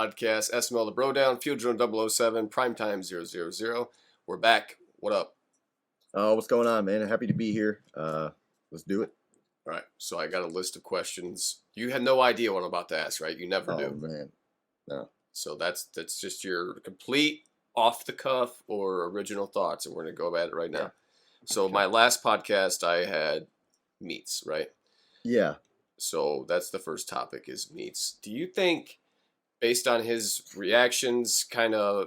podcast, SML the Brodown, Field Drone 007, Primetime 000. We're back. What up? What's going on, man? Happy to be here. Let's do it. All right, so I got a list of questions. You had no idea what I'm about to ask, right? You never Oh, do. man. No. So that's just your complete off the cuff or original thoughts, and we're going to go at it right now. Yeah. So Okay. my last podcast, I had meats, right? Yeah. So that's the first topic is meats. Do you think, based on his reactions,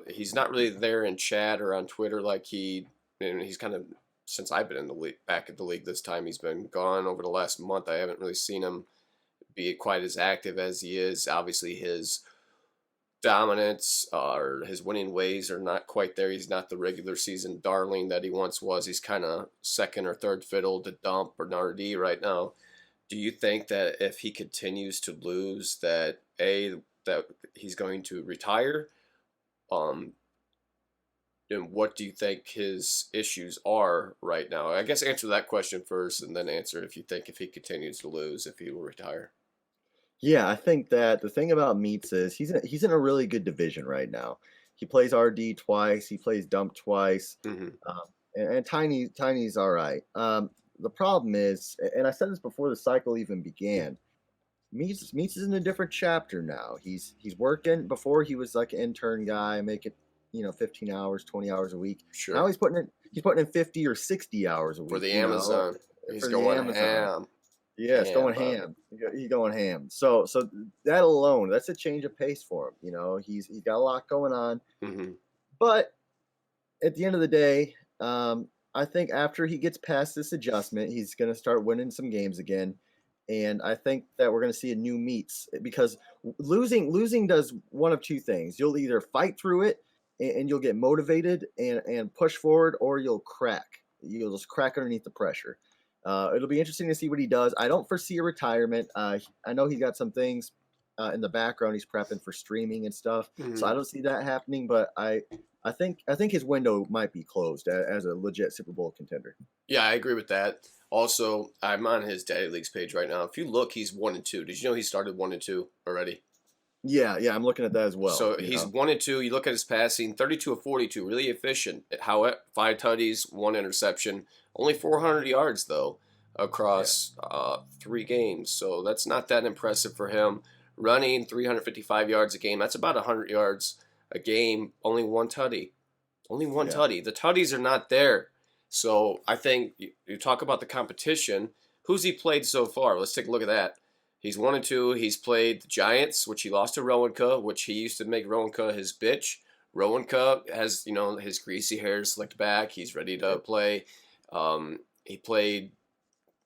he's not really there in chat or on Twitter like he's kind of, since I've been in the league, back at the league this time, he's been gone over the last month. I haven't really seen him be quite as active as he is. Obviously, his dominance or his winning ways are not quite there. He's not the regular season darling that he once was. He's kind of second or third fiddle to Dump or Nardi right now. Do you think that if he continues to lose, that he's going to retire? And what do you think his issues are right now? I guess answer that question first, and then answer if you think if he continues to lose, if he will retire. Yeah, I think that the thing about Meats is he's in a really good division right now. He plays RD twice. He plays Dump twice. Mm-hmm. And Tiny's all right. The problem is, and I said this before the cycle even began, Meats is in a different chapter now. He's working. Before he was like an intern guy, making 15 hours, 20 hours a week. Sure. Now he's putting in 50 or 60 hours a week For the Amazon. He's going ham. Yeah, it's going ham. He's going ham. So that alone, that's a change of pace for him. He's got a lot going on. Mm-hmm. But at the end of the day, I think after he gets past this adjustment, he's going to start winning some games again. And I think that we're going to see a new Meats, because losing does one of two things. You'll either fight through it and you'll get motivated and push forward, or you'll crack. You'll just crack underneath the pressure. It'll be interesting to see what he does. I don't foresee a retirement. I know he's got some things in the background. He's prepping for streaming and stuff. Mm-hmm. So I don't see that happening, but I think his window might be closed as a legit Super Bowl contender. Yeah, I agree with that. Also, I'm on his Daddy Leagues page right now. If you look, he's 1-2. Did you know he started 1-2 already? Yeah, I'm looking at that as well. So he's 1-2. You look at his passing, 32 of 42, really efficient. 5 tutties, 1 interception, only 400 yards though across 3 games. So that's not that impressive for him. Running 355 yards a game. That's about 100 yards a game. Only 1 tutty. Only one tutty. The tutties are not there. So I think you talk about the competition. Who's he played so far? Let's take a look at that. He's 1-2. He's played the Giants, which he lost to Rowanka, which he used to make Rowanka his bitch. Rowanka has, his greasy hair slicked back. He's ready to play. He played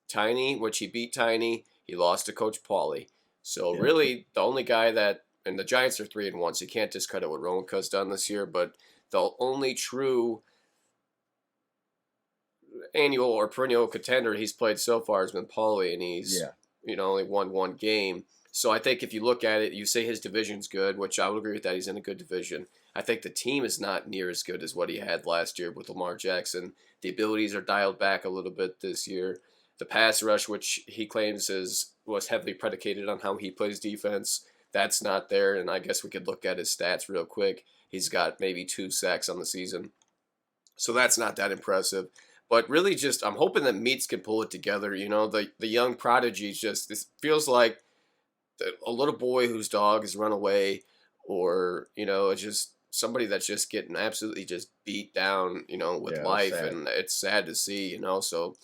Tiny, which he beat Tiny. He lost to Coach Pauly. So really, the only guy and the Giants are 3-1, so you can't discredit what Rowanka's done this year. But the only true annual or perennial contender he's played so far has been Pauly, and he's only won 1 game. So I think if you look at it, you say his division's good, which I would agree with that. He's in a good division. I think the team is not near as good as what he had last year with Lamar Jackson. The abilities are dialed back a little bit this year. The pass rush, which he claims was heavily predicated on how he plays defense, that's not there. And I guess we could look at his stats real quick. He's got maybe 2 sacks on the season. So that's not that impressive. But really I'm hoping that Meats can pull it together. The young prodigy this feels like a little boy whose dog has run away, or, just somebody that's just getting absolutely just beat down, with life. And it's sad to see, So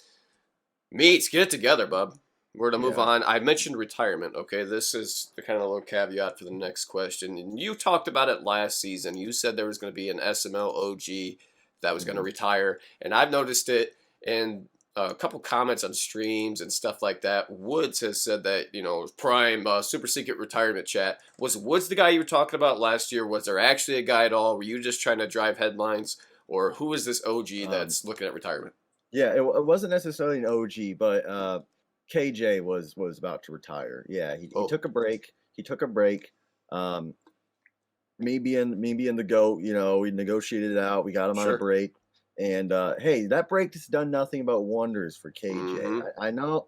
Meats, get it together, bub. We're going to move on. I mentioned retirement, okay? This is the kind of little caveat for the next question. And you talked about it last season. You said there was going to be an SML OG that was going to retire. And I've noticed it in a couple comments on streams and stuff like that. Woods has said that, prime super secret retirement chat. Was Woods the guy you were talking about last year? Was there actually a guy at all? Were you just trying to drive headlines? Or who is this OG that's looking at retirement? Yeah, it wasn't necessarily an OG, but KJ was about to retire. Yeah, he took a break. Me being the GOAT, we negotiated it out. We got him on a break. And, hey, that break has done nothing but wonders for KJ. Mm-hmm. I know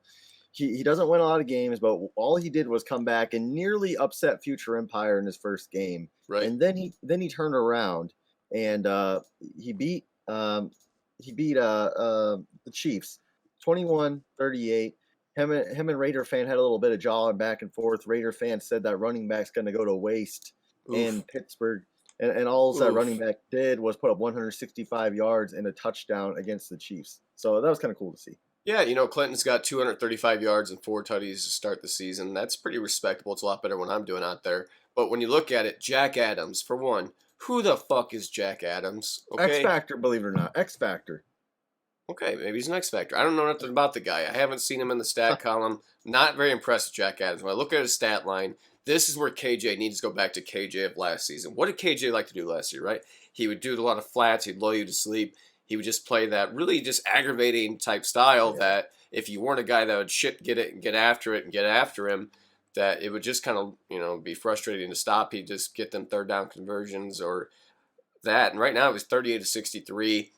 he doesn't win a lot of games, but all he did was come back and nearly upset Future Empire in his first game. Right. And then he turned around and he beat the Chiefs 21-38. Him and Raider fan had a little bit of jawing back and forth. Raider fan said that running back's going to go to waste in Pittsburgh. And all that running back did was put up 165 yards and a touchdown against the Chiefs. So that was kind of cool to see. Yeah, Clinton's got 235 yards and 4 tutties to start the season. That's pretty respectable. It's a lot better than what I'm doing out there. But when you look at it, Jack Adams, for one, who the fuck is Jack Adams? Okay? X Factor, believe it or not. X Factor. Okay, maybe he's an X Factor. I don't know nothing about the guy. I haven't seen him in the stat column. Not very impressed with Jack Adams. When I look at his stat line, this is where KJ needs to go back to KJ of last season. What did KJ like to do last year, right? He would do a lot of flats. He'd lull you to sleep. He would just play that really just aggravating type style that if you weren't a guy that would get it and get after him, that it would just kind of, be frustrating to stop. He'd just get them third down conversions or that. And right now it was 38-63.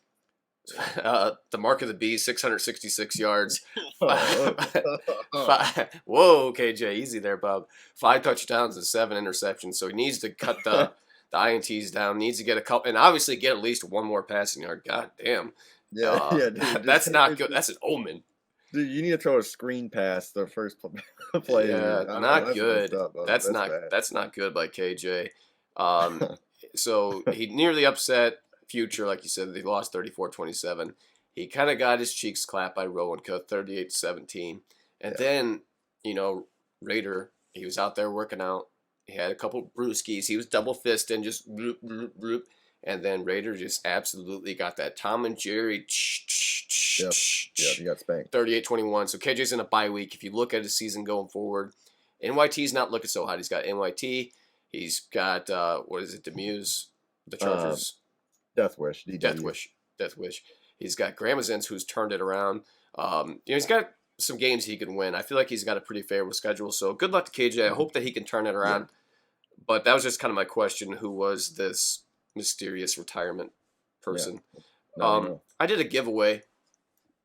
The mark of the beast, 666 yards. Whoa, KJ, easy there, Bob. 5 touchdowns and 7 interceptions. So he needs to cut the INTs down. Needs to get a couple, and obviously get at least 1 more passing yard. God damn. Yeah, dude, that's not good. That's an omen. Dude, you need to throw a screen pass the first play. Yeah, not good. That's not good by KJ. So he nearly upset Future, like you said. They lost 34-27. He kind of got his cheeks clapped by Rowan Cook, 38-17. And then, Raider, he was out there working out. He had a couple brewskis. He was double fisting, just bloop, bloop, bloop. And then Raider just absolutely got that Tom and Jerry. Yep, he got spanked. 38-21. So KJ's in a bye week. If you look at his season going forward, NYT's not looking so hot. He's got NYT. He's got, Demuse, the Chargers. Death Wish. Death Wish. He's got Gramazins, who's turned it around. He's got some games he can win. I feel like he's got a pretty favorable schedule. So good luck to KJ. I hope that he can turn it around. Yeah. But that was just kind of my question. Who was this mysterious retirement person? Yeah. I did a giveaway.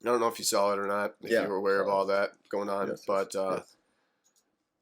I don't know if you saw it or not, if you were aware of all that going on. Yes, but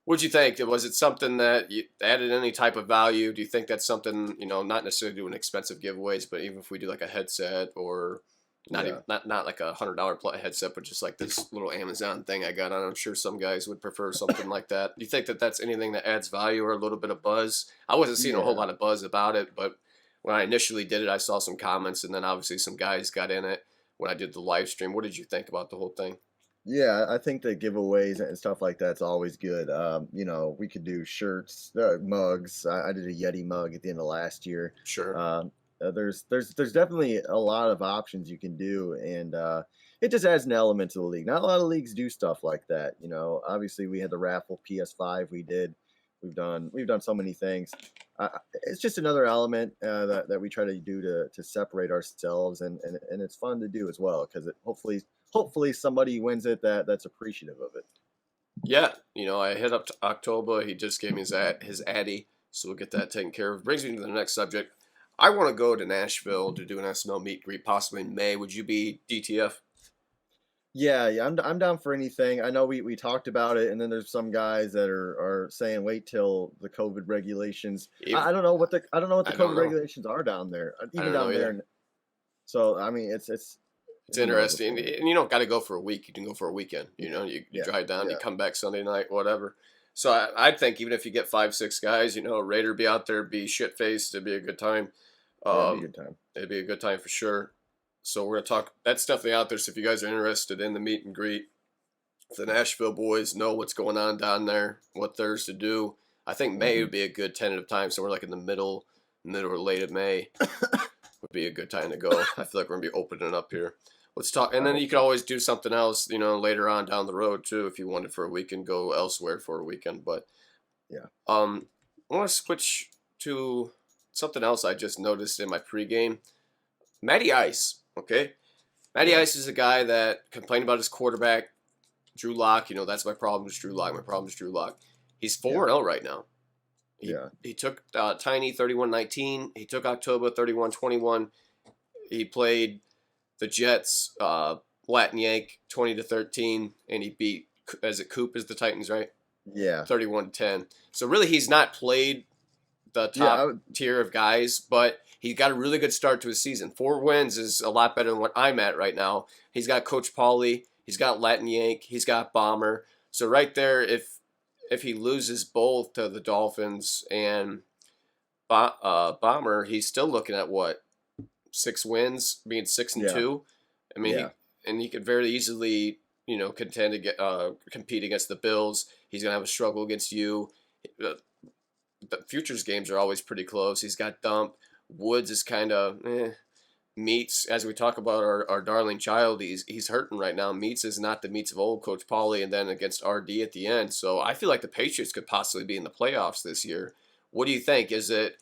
what'd you think? Was it something that you added any type of value? Do you think that's something, not necessarily doing expensive giveaways, but even if we do like a headset or not like a $100 headset, but just like this little Amazon thing I got on, I'm sure some guys would prefer something like that. Do you think that that's anything that adds value or a little bit of buzz? I wasn't seeing a whole lot of buzz about it, but when I initially did it, I saw some comments, and then obviously some guys got in it when I did the live stream. What did you think about the whole thing? Yeah, I think the giveaways and stuff like that's always good. We could do shirts, mugs. I did a Yeti mug at the end of last year. Sure. There's definitely a lot of options you can do, and it just adds an element to the league. Not a lot of leagues do stuff like that. Obviously we had the raffle PS5. We've done so many things. It's just another element that we try to do to separate ourselves, and it's fun to do as well because it hopefully somebody wins it that's appreciative of it. Yeah, I hit up to October. He just gave me his Addy, so we'll get that taken care of. Brings me to the next subject. I want to go to Nashville to do an SML meet and greet, possibly in May. Would you be DTF? Yeah, I'm down for anything. I know we talked about it, and then there's some guys that are saying wait till the COVID regulations. I don't know what the COVID regulations are down there, even down there. Either. So I mean, it's interesting, and you don't got to go for a week. You can go for a weekend. You drive down, you come back Sunday night, whatever. So I think even if you get 5-6 guys, Raider be out there, be shit faced, it'd be a good time. It'd be a good time. It'd be a good time for sure. So we're gonna talk. That's definitely out there. So if you guys are interested in the meet and greet, the Nashville boys know what's going on down there, what there's to do. I think May would be a good tentative time. So we're like in the middle or late of May would be a good time to go. I feel like we're gonna be opening up here. Let's talk, and then you could always do something else, later on down the road too, if you wanted for a weekend, go elsewhere for a weekend. But yeah, I want to switch to something else I just noticed in my pregame. Matty Ice, okay, Matty Ice is a guy that complained about his quarterback, Drew Lock. That's my problem is Drew Lock. My problem is Drew Lock. He's 4-0 right now. He took Tiny 31-19. He took October 31-21. He played the Jets, Latin Yank 20-13, and he beat as it Coop is the Titans, right? Yeah. 31-10. So really, he's not played the top tier of guys, but he got a really good start to his season. 4 wins is a lot better than what I'm at right now. He's got Coach Pauly, he's got Latin Yank, he's got Bomber. So right there, if he loses both to the Dolphins and Bomber, he's still looking at what, 6 wins, being 6-2. I mean, he could very easily, contend to get compete against the Bills. He's gonna have a struggle against you. The futures games are always pretty close. He's got Dump. Woods is kind of Meats, as we talk about our darling child, he's hurting right now. Meats is not the Meats of old, Coach Pauly, and then against RD at the end. So I feel like the Patriots could possibly be in the playoffs this year. What do you think? Is it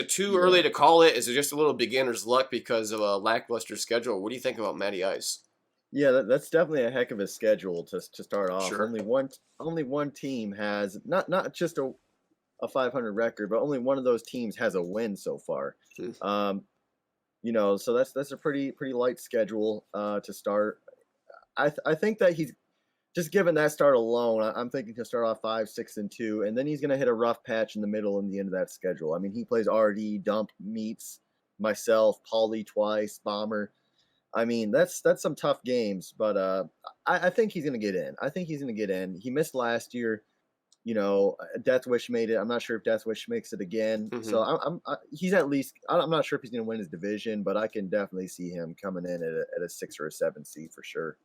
too early to call it? Is it just a little beginner's luck because of a lackluster schedule? What do you think about Matty Ice? Yeah, that's definitely a heck of a schedule to start off. Sure. Only one team has not just a 500 record, but only one of those teams has a win so far. So that's a pretty light schedule to start. I think that he's just given that start alone. I'm thinking he'll start off 5-6-2, and then he's gonna hit a rough patch in the middle and the end of that schedule. I mean, he plays RD, Dump, Meats, myself, Pauly twice, Bomber. I mean, that's some tough games, but I think he's gonna get in. He missed last year. Death Wish made it. I'm not sure if Death Wish makes it again. Mm-hmm. So he's at least. I'm not sure if he's going to win his division, but I can definitely see him coming in at a 6 or a 7 seed for sure.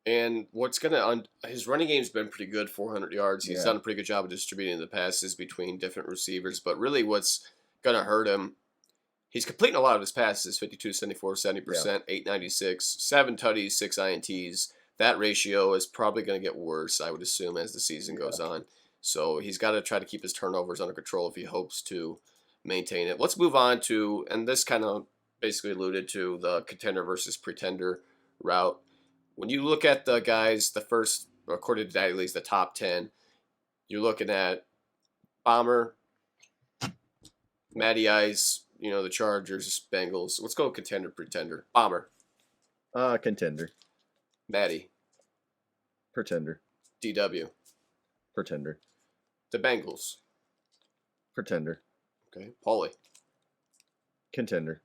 And his running game's been pretty good, 400 yards. He's done a pretty good job of distributing the passes between different receivers. But really, what's gonna hurt him? He's completing a lot of his passes, 52, 74, 70%, 896, 7 tutties, 6 INTs. That ratio is probably going to get worse, I would assume, as the season goes on. So he's got to try to keep his turnovers under control if he hopes to maintain it. Let's move on to, and this kind of basically alluded to, the contender versus pretender route. When you look at the guys, the first, according to Daddy Leagues, the top 10, you're looking at Bomber, Matty Ice, the Chargers, Bengals. Let's go contender, pretender. Bomber. Contender. Matty. Pretender. DW. Pretender. The Bengals. Pretender. Okay. Pauly. Contender.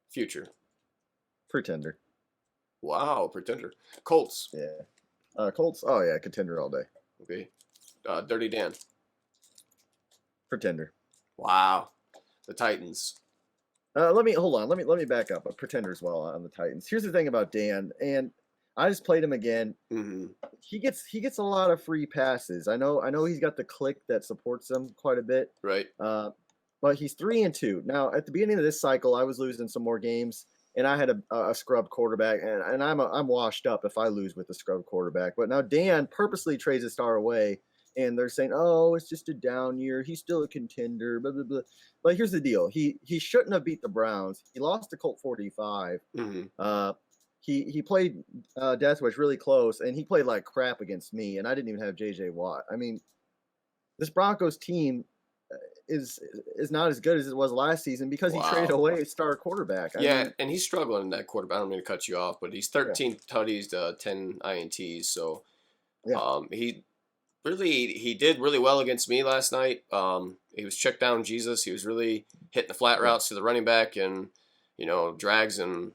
Future. Pretender. Wow, pretender. Colts. Yeah. Colts. Oh yeah, contender all day. Okay. Dirty Dan. Pretender. Wow. The Titans. Let me back up. A pretender as well on the Titans. Here's the thing about Dan, and I just played him again. Mm-hmm. He gets a lot of free passes. I know he's got the click that supports him quite a bit. Right. But he's 3-2. Now at the beginning of this cycle, I was losing some more games, and I had a scrub quarterback, and I'm washed up if I lose with a scrub quarterback. But now Dan purposely trades a star away, and they're saying, "Oh, it's just a down year. He's still a contender." Blah blah blah. But here's the deal: he shouldn't have beat the Browns. He lost to Colt 45. Mm-hmm. He played Death Wish really close, and he played like crap against me, and I didn't even have J.J. Watt. I mean, this Broncos team is not as good as it was last season because he traded away a star quarterback. I mean, and he's struggling in that quarterback. I don't mean to cut you off, but he's 13 tutties to 10 INTs. So he did really well against me last night. He was check down Jesus. He was really hitting the flat routes to the running back and, drags and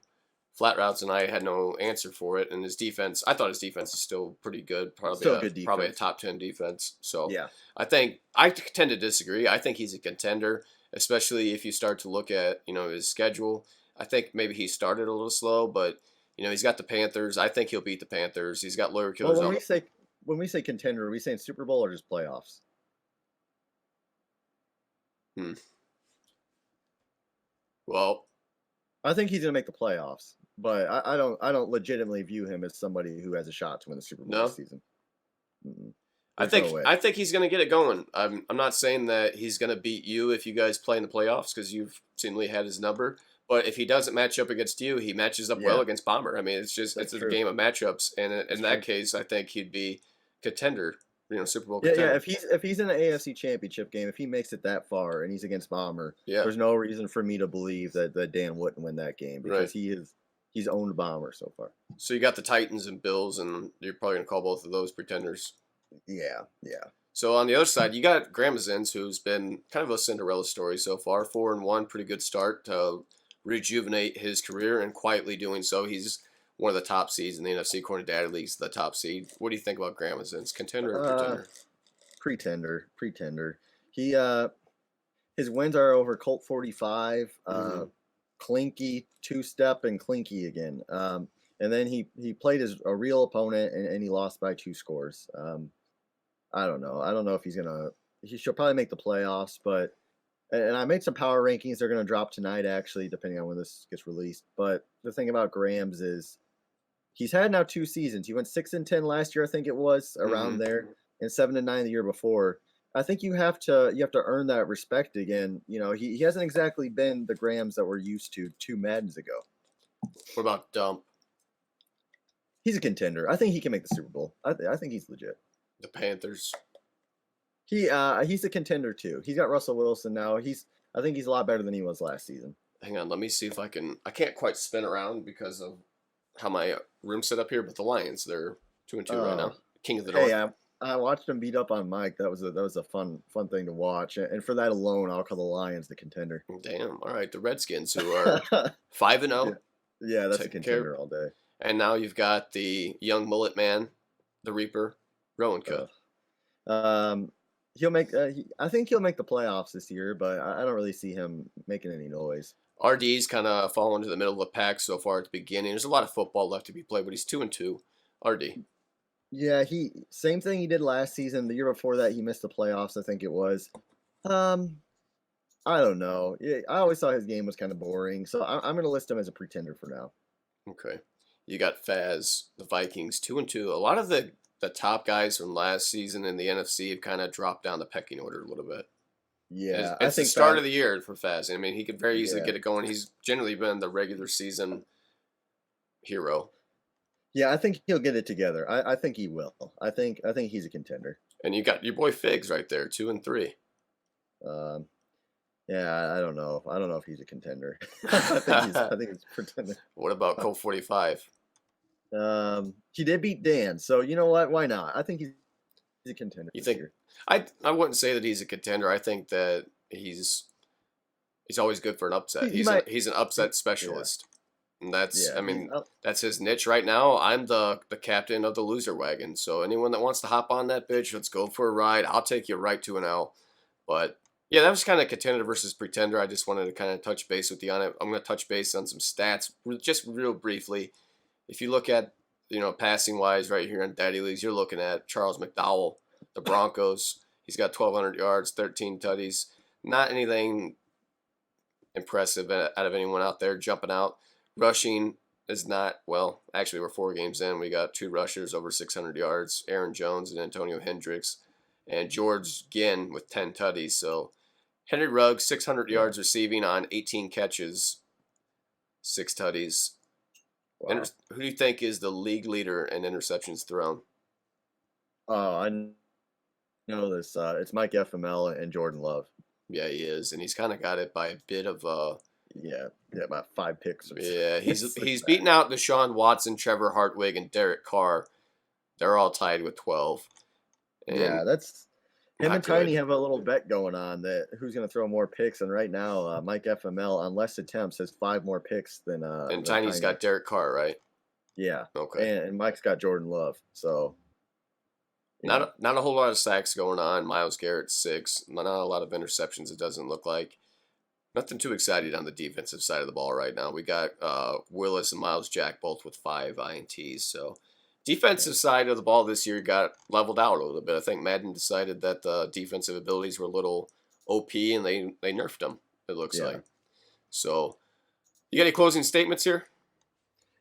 flat routes, and I had no answer for it. And his defense, I thought his defense is still pretty good. Probably a top 10 defense. So I tend to disagree. I think he's a contender, especially if you start to look at, his schedule. I think maybe he started a little slow, but, he's got the Panthers. I think he'll beat the Panthers. He's got lawyer killers. Well, when we say contender, are we saying Super Bowl or just playoffs? Well, I think he's going to make the playoffs, but I don't legitimately view him as somebody who has a shot to win the Super Bowl this season. I think he's going to get it going. I'm not saying that he's going to beat you if you guys play in the playoffs because you've seemingly had his number. But if he doesn't match up against you, he matches up well against Bomber. I mean, it's a game of matchups, and in that case, I think he'd be contender. Super Bowl contender. Yeah, if he's in an AFC Championship game, if he makes it that far and he's against Bomber, there's no reason for me to believe that Dan wouldn't win that game because he is he's owned Bomber so far. So you got the Titans and Bills, and you're probably going to call both of those pretenders. Yeah, yeah. So on the other side, you got Gramazins, who's been kind of a Cinderella story so far. 4-1, pretty good start to rejuvenate his career, and quietly doing so. He's one of the top seeds in the NFC, according to Daddy League's the top seed. What do you think about Gramazins? Contender or pretender? Pretender. He his wins are over Colt 45, Clinky, two-step, and Clinky again. And then he played a real opponent and he lost by 2 scores. I don't know. I don't know if she'll probably make the playoffs, but and I made some power rankings. They're gonna drop tonight, actually, depending on when this gets released. But the thing about Grams is he's had now 2 seasons. He went 6-10 last year, I think it was, around there, and 7-9 the year before. I think you have to earn that respect again. You know, he hasn't exactly been the Grams that we're used to 2 Maddens ago. What about Dump? He's a contender. I think he can make the Super Bowl. I think he's legit. The Panthers. He's a contender too. He's got Russell Wilson now. I think he's a lot better than he was last season. Hang on, let me see if I can't quite spin around because of how my room's set up here, but the Lions, they're 2-2 right now. King of the North. Hey, I watched him beat up on Mike. That was a fun thing to watch. And for that alone, I'll call the Lions the contender. Damn. All right, the Redskins, who are 5-0. Yeah, that's a contender all day. And now you've got the young mullet man, the Reaper, Rowanka. He'll make. I think he'll make the playoffs this year, but I don't really see him making any noise. RD's kind of fallen to the middle of the pack so far at the beginning. There's a lot of football left to be played, but he's 2-2. RD. Yeah, same thing he did last season. The year before that, he missed the playoffs, I think it was. I don't know. Yeah, I always thought his game was kind of boring, so I'm going to list him as a pretender for now. Okay. You got Faz, the Vikings, 2-2. A lot of the top guys from last season in the NFC have kind of dropped down the pecking order a little bit. Yeah, it's the start of the year for Faz. I mean, he could very easily get it going. He's generally been the regular season hero. Yeah, I think he'll get it together. I think he will. I think he's a contender. And you got your boy Figs right there, 2-3. Yeah, I don't know. I don't know if he's a contender. I think he's a pretender. What about Colt 45? He did beat Dan, so you know what? Why not? I think he's a contender. You think? I wouldn't say that he's a contender. I think that he's always good for an upset. He's an upset specialist. Yeah. And that's that's his niche right now. I'm the captain of the loser wagon. So anyone that wants to hop on that bitch, let's go for a ride. I'll take you right to an L. But yeah, that was kind of contender versus pretender. I just wanted to kind of touch base with you on it. I'm going to touch base on some stats just real briefly. If you look at, passing wise right here on Daddy Leagues, you're looking at Charles McDowell, the Broncos. He's got 1,200 yards, 13 tutties. Not anything impressive out of anyone out there jumping out. Rushing is not, well, actually we're 4 games in. We got 2 rushers over 600 yards, Aaron Jones and Antonio Hendricks, and George Ginn with 10 tutties. So Henry Ruggs, 600 yards receiving on 18 catches, 6 tutties. Wow. Who do you think is the league leader in interceptions thrown? Oh, I know this. It's Mike SML and Jordan Love. Yeah, he is, and he's kind of got it by a bit of Yeah, about 5 picks. Yeah, he's beaten out Deshaun Watson, Trevor Hartwig, and Derek Carr. They're all tied with 12. And yeah, that's him and Tiny have a little bet going on that who's going to throw more picks. And right now, Mike SML on less attempts has 5 more picks than. And Tiny's got Derek Carr, right? Yeah. Okay. And Mike's got Jordan Love. So. Not a whole lot of sacks going on. Myles Garrett 6. Not a lot of interceptions. It doesn't look like. Nothing too excited on the defensive side of the ball right now. We got Willis and Miles Jack both with 5 INTs. So defensive side of the ball this year got leveled out a little bit. I think Madden decided that the defensive abilities were a little OP and they nerfed them, it looks like. So you got any closing statements here?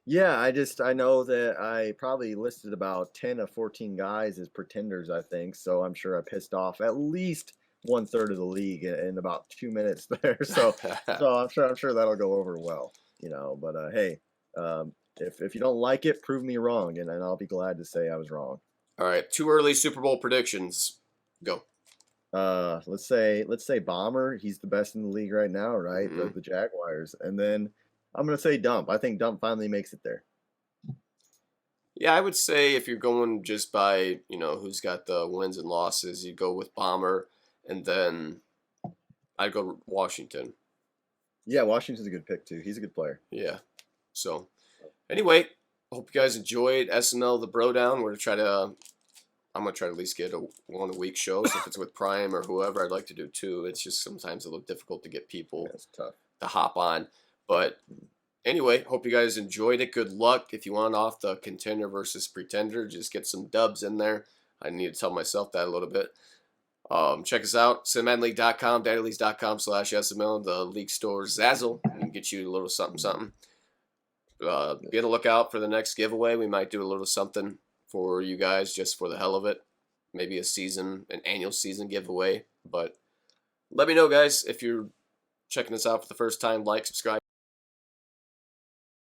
Yeah, I know that I probably listed about 10 of 14 guys as pretenders, I think. So I'm sure I pissed off at least 1/3 of the league in about 2 minutes there. So I'm sure that'll go over well, But hey, if you don't like it, prove me wrong, and I'll be glad to say I was wrong. All right, 2 early Super Bowl predictions. Go. Let's say Bomber. He's the best in the league right now, right? Mm-hmm. The Jaguars, and then I'm gonna say Dump. I think Dump finally makes it there. Yeah, I would say if you're going just by, who's got the wins and losses, you go with Bomber, and then I'd go Washington. Yeah, Washington's a good pick too. He's a good player. Yeah. So, anyway, hope you guys enjoyed SML the Brodown. I'm gonna try to at least get a one a week show. So if it's with Prime or whoever, I'd like to do two. It's just sometimes a little difficult to get people tough to hop on. But anyway, hope you guys enjoyed it. Good luck. If you want off the contender versus pretender, just get some dubs in there. I need to tell myself that a little bit. Check us out, cinemadleague.com, daddyleagues.com/SML, the league store Zazzle. We can get you a little something, something. Be on the lookout for the next giveaway. We might do a little something for you guys just for the hell of it. Maybe an annual season giveaway. But let me know, guys, if you're checking this out for the first time. Like, subscribe.